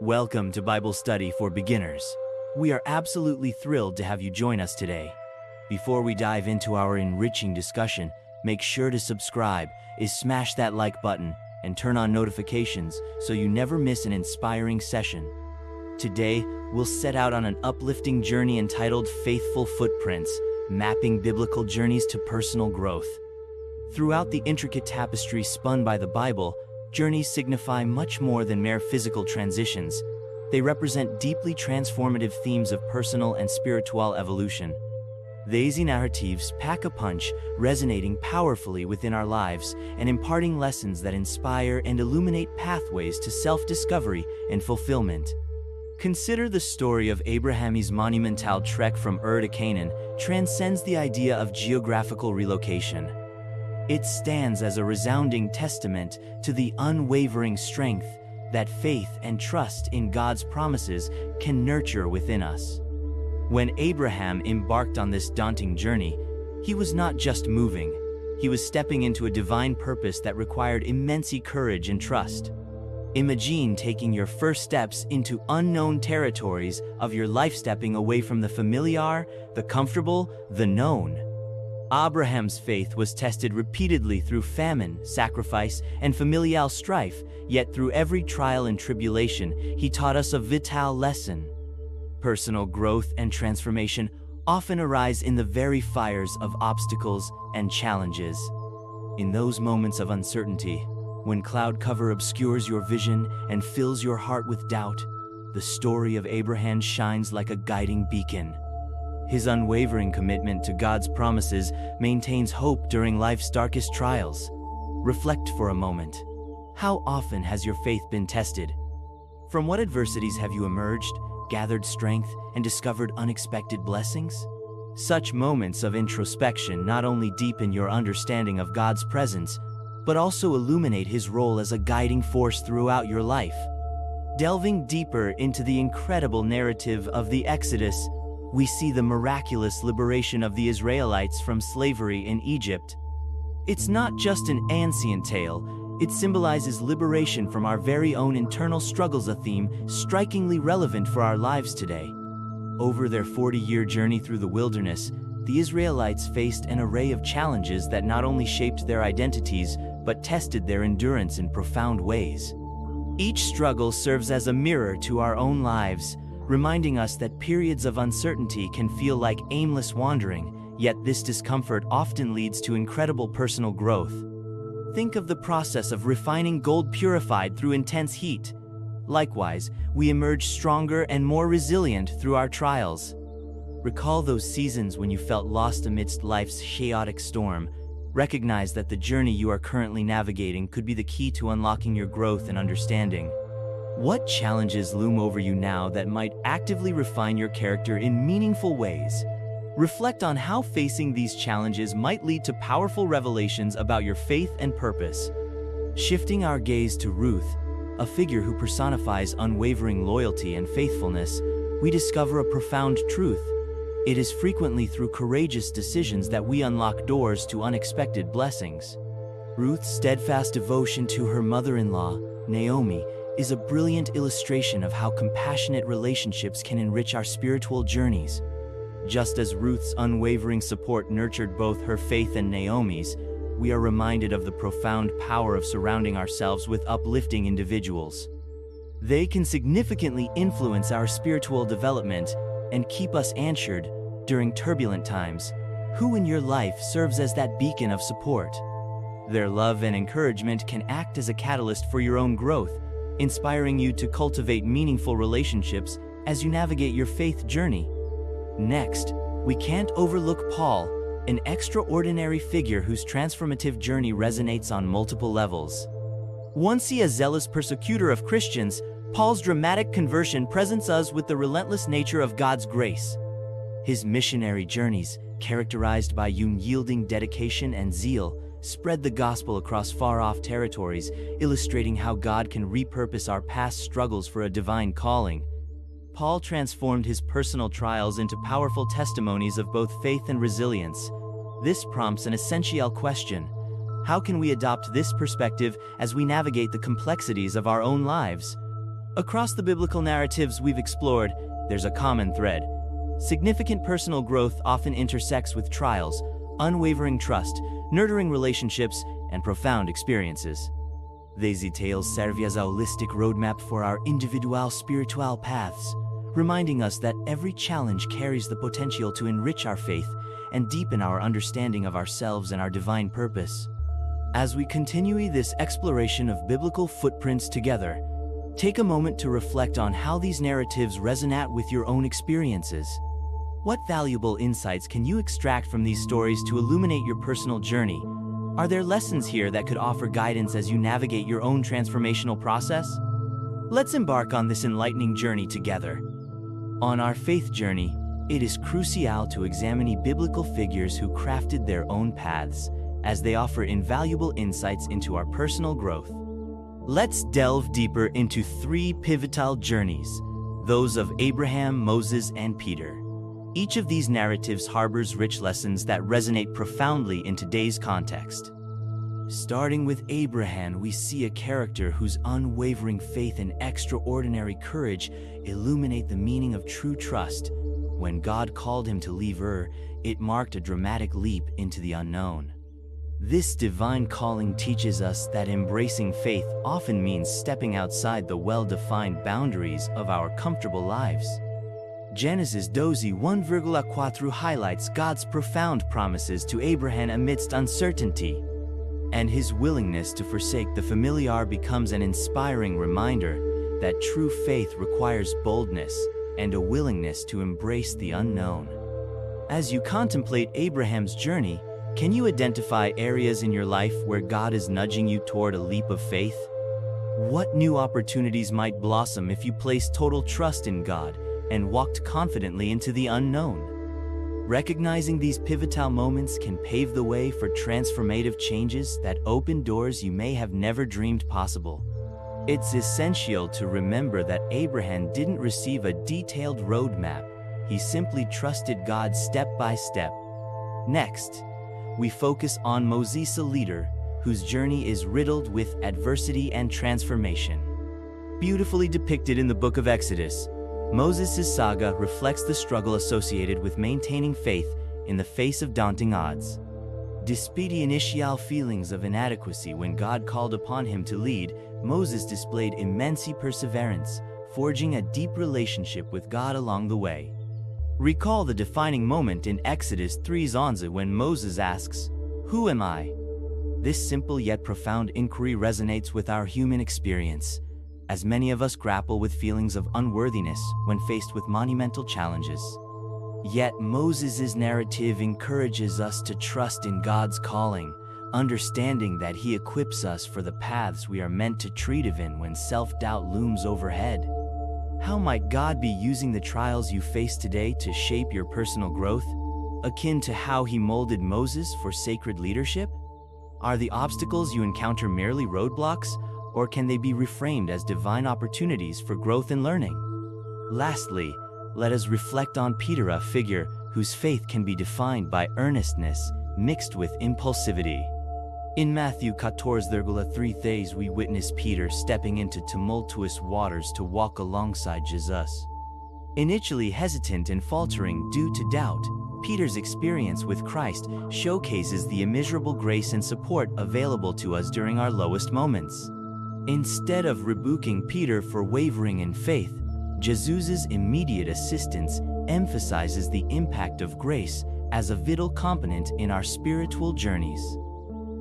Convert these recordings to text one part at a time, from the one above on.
Welcome to Bible Study for Beginners. We are absolutely thrilled to have you join us today. Before we dive into our enriching discussion, make sure to subscribe, smash that like button, and turn on notifications so you never miss an inspiring session. Today, we'll set out on an uplifting journey entitled Faithful Footprints, mapping biblical journeys to personal growth. Throughout the intricate tapestry spun by the Bible, journeys signify much more than mere physical transitions. They represent deeply transformative themes of personal and spiritual evolution. These narratives pack a punch, resonating powerfully within our lives and imparting lessons that inspire and illuminate pathways to self-discovery and fulfillment. Consider the story of Abraham's monumental trek from Ur to Canaan transcends the idea of geographical relocation. It stands as a resounding testament to the unwavering strength that faith and trust in God's promises can nurture within us. When Abraham embarked on this daunting journey, he was not just moving, he was stepping into a divine purpose that required immense courage and trust. Imagine taking your first steps into unknown territories of your life, stepping away from the familiar, the comfortable, the known. Abraham's faith was tested repeatedly through famine, sacrifice, and familial strife, yet through every trial and tribulation, he taught us a vital lesson. Personal growth and transformation often arise in the very fires of obstacles and challenges. In those moments of uncertainty, when cloud cover obscures your vision and fills your heart with doubt, the story of Abraham shines like a guiding beacon. His unwavering commitment to God's promises maintains hope during life's darkest trials. Reflect for a moment. How often has your faith been tested? From what adversities have you emerged, gathered strength, and discovered unexpected blessings? Such moments of introspection not only deepen your understanding of God's presence, but also illuminate His role as a guiding force throughout your life. Delving deeper into the incredible narrative of the Exodus, we see the miraculous liberation of the Israelites from slavery in Egypt. It's not just an ancient tale, it symbolizes liberation from our very own internal struggles, a theme strikingly relevant for our lives today. Over their 40-year journey through the wilderness, the Israelites faced an array of challenges that not only shaped their identities, but tested their endurance in profound ways. Each struggle serves as a mirror to our own lives, reminding us that periods of uncertainty can feel like aimless wandering, yet this discomfort often leads to incredible personal growth. Think of the process of refining gold purified through intense heat. Likewise, we emerge stronger and more resilient through our trials. Recall those seasons when you felt lost amidst life's chaotic storm. Recognize that the journey you are currently navigating could be the key to unlocking your growth and understanding. What challenges loom over you now that might actively refine your character in meaningful ways? Reflect on how facing these challenges might lead to powerful revelations about your faith and purpose. Shifting our gaze to Ruth, a figure who personifies unwavering loyalty and faithfulness, we discover a profound truth. It is frequently through courageous decisions that we unlock doors to unexpected blessings. Ruth's steadfast devotion to her mother-in-law, Naomi, is a brilliant illustration of how compassionate relationships can enrich our spiritual journeys. Just as Ruth's unwavering support nurtured both her faith and Naomi's, we are reminded of the profound power of surrounding ourselves with uplifting individuals. They can significantly influence our spiritual development and keep us anchored during turbulent times. Who in your life serves as that beacon of support? Their love and encouragement can act as a catalyst for your own growth, inspiring you to cultivate meaningful relationships as you navigate your faith journey. Next, we can't overlook Paul, an extraordinary figure whose transformative journey resonates on multiple levels. Once a zealous persecutor of Christians, Paul's dramatic conversion presents us with the relentless nature of God's grace. His missionary journeys, characterized by unyielding dedication and zeal, spread the gospel across far-off territories, illustrating how God can repurpose our past struggles for a divine calling. Paul transformed his personal trials into powerful testimonies of both faith and resilience. This prompts an essential question: how can we adopt this perspective as we navigate the complexities of our own lives? Across the biblical narratives we've explored, there's a common thread. Significant personal growth often intersects with trials, unwavering trust, nurturing relationships, and profound experiences. These details serve as a holistic roadmap for our individual spiritual paths, reminding us that every challenge carries the potential to enrich our faith and deepen our understanding of ourselves and our divine purpose. As we continue this exploration of biblical footprints together, take a moment to reflect on how these narratives resonate with your own experiences. What valuable insights can you extract from these stories to illuminate your personal journey? Are there lessons here that could offer guidance as you navigate your own transformational process? Let's embark on this enlightening journey together. On our faith journey, it is crucial to examine biblical figures who crafted their own paths, as they offer invaluable insights into our personal growth. Let's delve deeper into three pivotal journeys, those of Abraham, Moses, and Peter. Each of these narratives harbors rich lessons that resonate profoundly in today's context. Starting with Abraham, we see a character whose unwavering faith and extraordinary courage illuminate the meaning of true trust. When God called him to leave Ur, it marked a dramatic leap into the unknown. This divine calling teaches us that embracing faith often means stepping outside the well-defined boundaries of our comfortable lives. Genesis 12:1-4 highlights God's profound promises to Abraham amidst uncertainty, and his willingness to forsake the familiar becomes an inspiring reminder that true faith requires boldness and a willingness to embrace the unknown. As you contemplate Abraham's journey, can you identify areas in your life where God is nudging you toward a leap of faith? What new opportunities might blossom if you placed total trust in God and walked confidently into the unknown? Recognizing these pivotal moments can pave the way for transformative changes that open doors you may have never dreamed possible. It's essential to remember that Abraham didn't receive a detailed roadmap. He simply trusted God step by step. Next, we focus on Moses, a leader whose journey is riddled with adversity and transformation. Beautifully depicted in the book of Exodus, Moses' saga reflects the struggle associated with maintaining faith in the face of daunting odds. Despite the initial feelings of inadequacy when God called upon him to lead, Moses displayed immense perseverance, forging a deep relationship with God along the way. Recall the defining moment in Exodus 3:11 when Moses asks, "Who am I?" This simple yet profound inquiry resonates with our human experience, as many of us grapple with feelings of unworthiness when faced with monumental challenges. Yet Moses' narrative encourages us to trust in God's calling, understanding that He equips us for the paths we are meant to tread in when self-doubt looms overhead. How might God be using the trials you face today to shape your personal growth, akin to how He molded Moses for sacred leadership? Are the obstacles you encounter merely roadblocks, or can they be reframed as divine opportunities for growth and learning? Lastly, let us reflect on Peter, a figure whose faith can be defined by earnestness mixed with impulsivity. In Matthew 14:3, we witness Peter stepping into tumultuous waters to walk alongside Jesus. Initially hesitant and faltering due to doubt, Peter's experience with Christ showcases the immeasurable grace and support available to us during our lowest moments. Instead of rebuking Peter for wavering in faith, Jesus' immediate assistance emphasizes the impact of grace as a vital component in our spiritual journeys.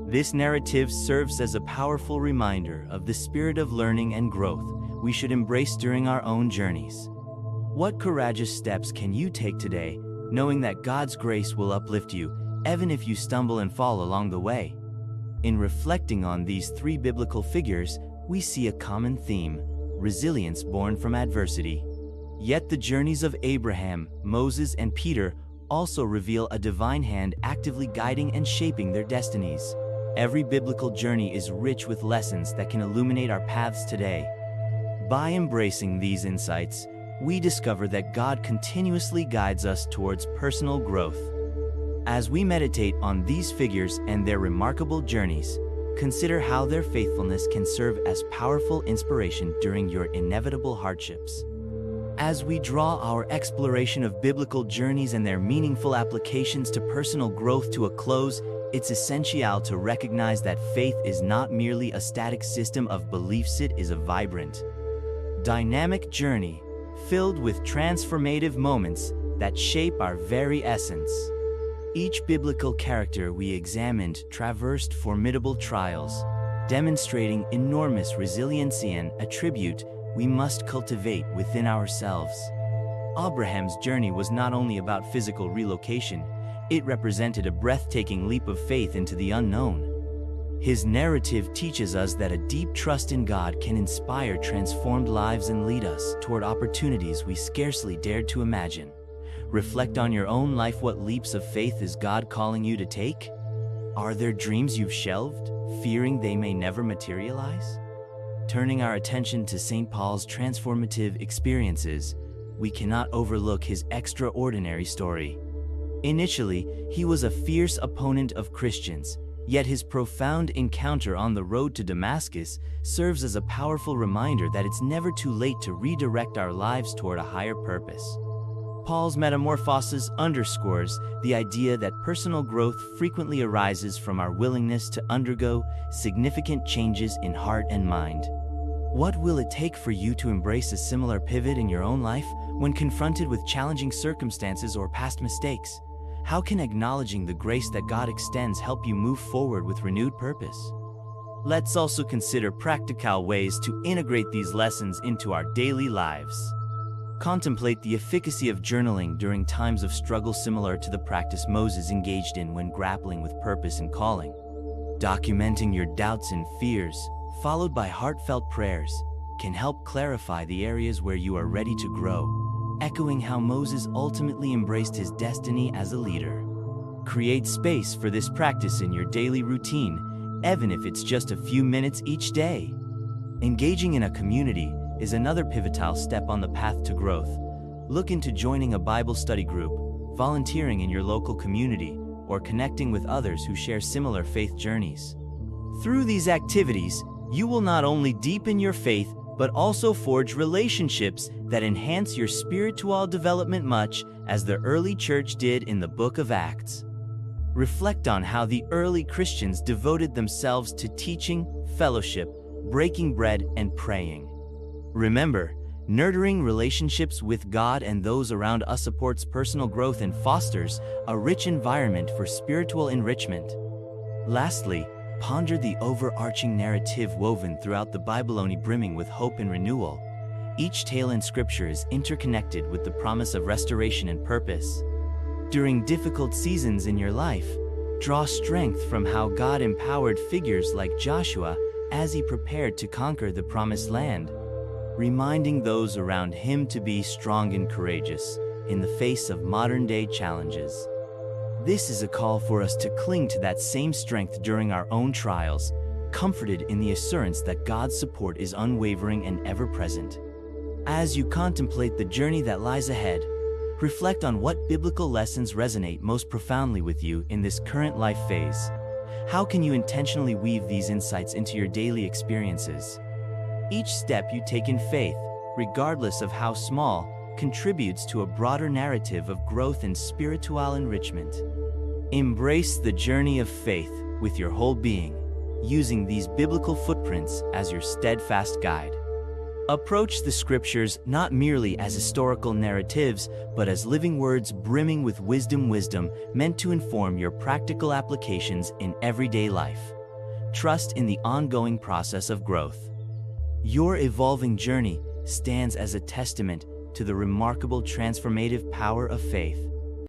This narrative serves as a powerful reminder of the spirit of learning and growth we should embrace during our own journeys. What courageous steps can you take today, knowing that God's grace will uplift you, even if you stumble and fall along the way? In reflecting on these three biblical figures, we see a common theme: resilience born from adversity. Yet the journeys of Abraham, Moses, and Peter also reveal a divine hand actively guiding and shaping their destinies. Every biblical journey is rich with lessons that can illuminate our paths today. By embracing these insights, we discover that God continuously guides us towards personal growth. As we meditate on these figures and their remarkable journeys, consider how their faithfulness can serve as powerful inspiration during your inevitable hardships. As we draw our exploration of biblical journeys and their meaningful applications to personal growth to a close, it's essential to recognize that faith is not merely a static system of beliefs, it is a vibrant, dynamic journey filled with transformative moments that shape our very essence. Each biblical character we examined traversed formidable trials, demonstrating enormous resiliency and attribute we must cultivate within ourselves. Abraham's journey was not only about physical relocation, it represented a breathtaking leap of faith into the unknown. His narrative teaches us that a deep trust in God can inspire transformed lives and lead us toward opportunities we scarcely dared to imagine. Reflect on your own life. What leaps of faith is God calling you to take? Are there dreams you've shelved, fearing they may never materialize? Turning our attention to St. Paul's transformative experiences, we cannot overlook his extraordinary story. Initially, he was a fierce opponent of Christians, yet his profound encounter on the road to Damascus serves as a powerful reminder that it's never too late to redirect our lives toward a higher purpose. Paul's metamorphosis underscores the idea that personal growth frequently arises from our willingness to undergo significant changes in heart and mind. What will it take for you to embrace a similar pivot in your own life when confronted with challenging circumstances or past mistakes? How can acknowledging the grace that God extends help you move forward with renewed purpose? Let's also consider practical ways to integrate these lessons into our daily lives. Contemplate the efficacy of journaling during times of struggle, similar to the practice Moses engaged in when grappling with purpose and calling. Documenting your doubts and fears, followed by heartfelt prayers, can help clarify the areas where you are ready to grow, echoing how Moses ultimately embraced his destiny as a leader. Create space for this practice in your daily routine, even if it's just a few minutes each day. Engaging in a community is another pivotal step on the path to growth. Look into joining a Bible study group, volunteering in your local community, or connecting with others who share similar faith journeys. Through these activities, you will not only deepen your faith, but also forge relationships that enhance your spiritual development, much as the early church did in the book of Acts. Reflect on how the early Christians devoted themselves to teaching, fellowship, breaking bread, and praying. Remember, nurturing relationships with God and those around us supports personal growth and fosters a rich environment for spiritual enrichment. Lastly, ponder the overarching narrative woven throughout the Bible, brimming with hope and renewal. Each tale in Scripture is interconnected with the promise of restoration and purpose. During difficult seasons in your life, draw strength from how God empowered figures like Joshua as he prepared to conquer the Promised Land, reminding those around him to be strong and courageous in the face of modern-day challenges. This is a call for us to cling to that same strength during our own trials, comforted in the assurance that God's support is unwavering and ever-present. As you contemplate the journey that lies ahead, reflect on what biblical lessons resonate most profoundly with you in this current life phase. How can you intentionally weave these insights into your daily experiences? Each step you take in faith, regardless of how small, contributes to a broader narrative of growth and spiritual enrichment. Embrace the journey of faith with your whole being, using these biblical footprints as your steadfast guide. Approach the Scriptures not merely as historical narratives, but as living words brimming with wisdom meant to inform your practical applications in everyday life. Trust in the ongoing process of growth. Your evolving journey stands as a testament to the remarkable transformative power of faith.